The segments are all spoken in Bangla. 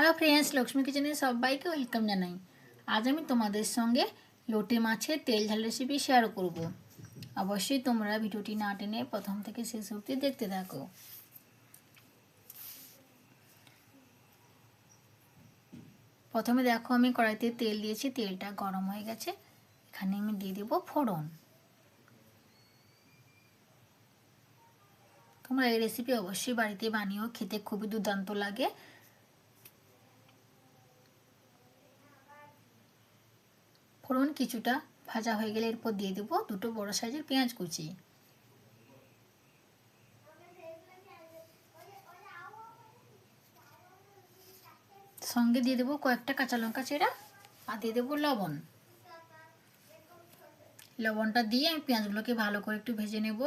হ্যালো ফ্রেন্ডস, লক্ষ্মী কিচেনে সবাইকে ওয়েলকাম জানাই। আজ আমি তোমাদের সঙ্গে লোটে মাছের তেল ঝাল রেসিপি শেয়ার করব। অবশ্যই তোমরা ভিডিওটি না টেনে প্রথম থেকে শেষ অবধি দেখতে থাকো। প্রথমে দেখো আমি কড়াইতে তেল দিয়েছি, তেলটা গরম হয়ে গেছে। এখানে আমি দিয়ে দেবো ফোড়ন। তোমরা এই রেসিপি অবশ্যই বাড়িতে বানিয়েও, খেতে খুবই দুর্দান্ত লাগে। ফোড়ন কিছুটা ভাজা হয়ে গেলে এরপর দিয়ে দেবো দুটো বড় সাইজের পেঁয়াজ কুচি। সঙ্গে দিয়ে দেবো কয়েকটা কাঁচা লঙ্কা চেরা আর দিয়ে দেবো লবণ। লবণটা দিয়ে আমি পেঁয়াজগুলোকে ভালো করে একটু ভেজে নেব।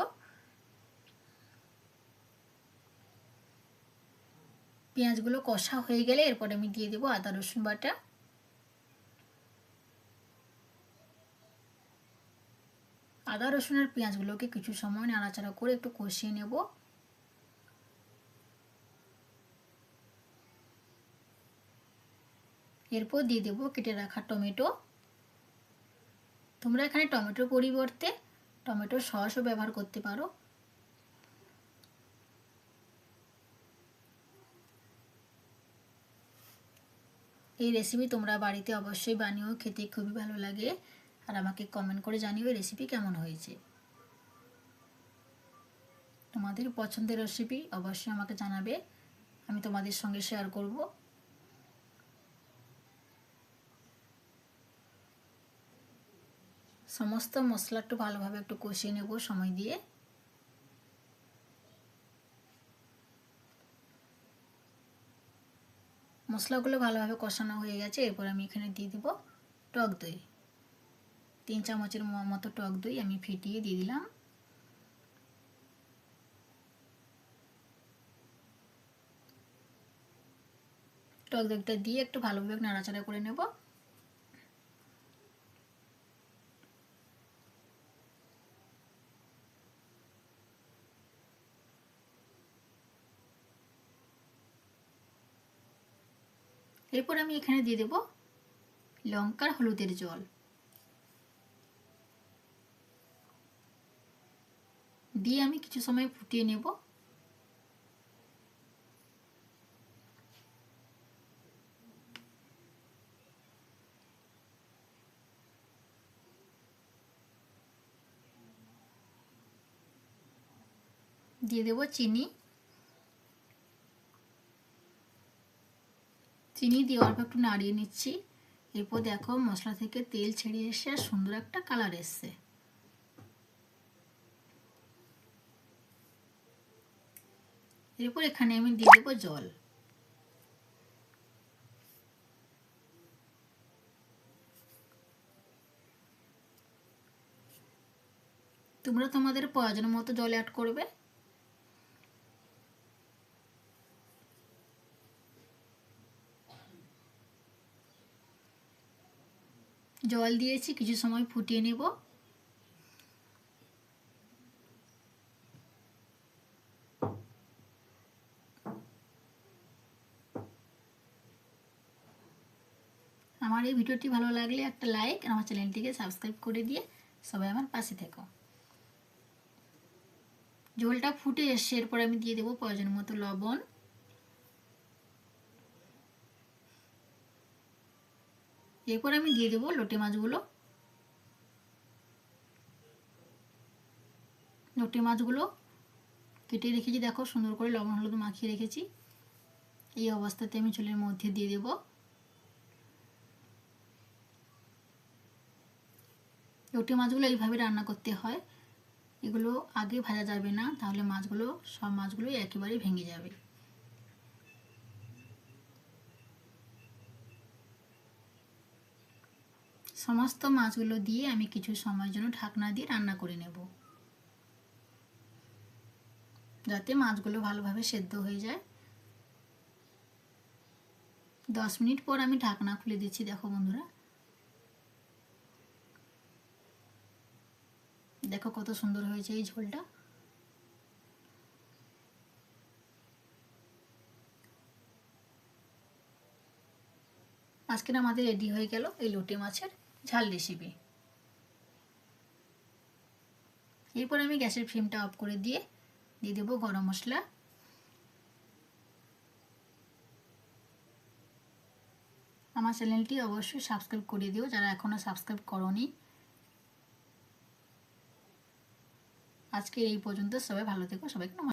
পেঁয়াজগুলো কষা হয়ে গেলে এরপরে আমি দিয়ে দেবো আদা রসুন বাটা। আদা রসুন আর পেঁয়াজগুলোকে কিছু সময় নাড়াচাড়া করে একটু কষিয়ে নেব। এরপর দিয়ে দেবো কেটে রাখা টমেটো। তোমরা এখানে টমেটোর পরিবর্তে টমেটো সসও ব্যবহার করতে পারো। এই রেসিপি তোমরা বাড়িতে অবশ্যই বানিয়েও, খেতে খুবই ভালো লাগে। আর আমাকে কমেন্ট করে জানিও এই রেসিপি কেমন হয়েছে। তোমাদের পছন্দের রেসিপি অবশ্যই আমাকে জানাবে, আমি তোমাদের সঙ্গে শেয়ার করব। সমস্ত মশলা একটু ভালোভাবে একটু কষিয়ে নেব সময় দিয়ে। মশলাগুলো ভালোভাবে কষানো হয়ে গেছে। এরপর আমি এখানে দিয়ে দেব টক দই। 3 চামচের মতো টক দই আমি ফেটিয়ে দিয়ে দিলাম। টক দইটা দিয়ে একটু ভালোভাবে নাড়াচাড়া করে নেব। এরপর আমি এখানে দিয়ে দেব লঙ্কার হলুদের জল। দিয়ে আমি কিছু সময় ফুটিয়ে নেব। দিয়ে দেব চিনি। চিনি দিয়ে অল্প একটু নাড়িয়ে নিচ্ছি। এরপর দেখো মশলা থেকে তেল ছেড়ে এসে আর সুন্দর একটা কালার এসছে। এরপর এখানে আমি দিয়ে দেবো জল। তোমরা তোমাদের প্রয়োজন মতো জল অ্যাড করবে। জল দিয়েছি, কিছু সময় ফুটিয়ে নেব। আমার এই ভিডিওটি ভালো লাগলে একটা লাইক, আমার চ্যানেলটিকে সাবস্ক্রাইব করে দিয়ে সবাই আমার পাশে থেকো। ঝোলটা ফুটে এসছে, এরপর আমি দিয়ে দেবো প্রয়োজন মতো লবণ। এরপর আমি দিয়ে দেবো লোটে মাছগুলো। লোটে মাছগুলো কেটে রেখেছি, দেখো সুন্দর করে লবণ হলুদ মাখিয়ে রেখেছি। এই অবস্থাতে আমি ঝোলের মধ্যে দিয়ে দেব। লোটে মাছগুলো এইভাবে রান্না করতে হয়। এগুলো আগে ভাজা যাবে না, তাহলে সব মাছগুলোই একেবারে ভেঙে যাবে। সমস্ত মাছগুলো দিয়ে আমি কিছু সময়ের জন্য ঢাকনা দিয়ে রান্না করে নেব, যাতে মাছগুলো ভালোভাবে সেদ্ধ হয়ে যায়। 10 মিনিট পর আমি ঢাকনা খুলে দিচ্ছি। দেখো বন্ধুরা, দেখো কত সুন্দর হয়েছে এই ঝোলটা। আজকের আমাদের রেডি হয়ে গেল এই লোটে মাছের ঝাল রেসিপি। এরপর আমি গ্যাসের ফ্লেমটা অফ করে দিয়ে দেবো গরম মশলা। আমার চ্যানেলটি অবশ্যই সাবস্ক্রাইব করে দিও যারা এখনো সাবস্ক্রাইব করোনি। আজকে এই পর্যন্ত, সবাই ভালো থেকো, সবাইকে নমস্কার।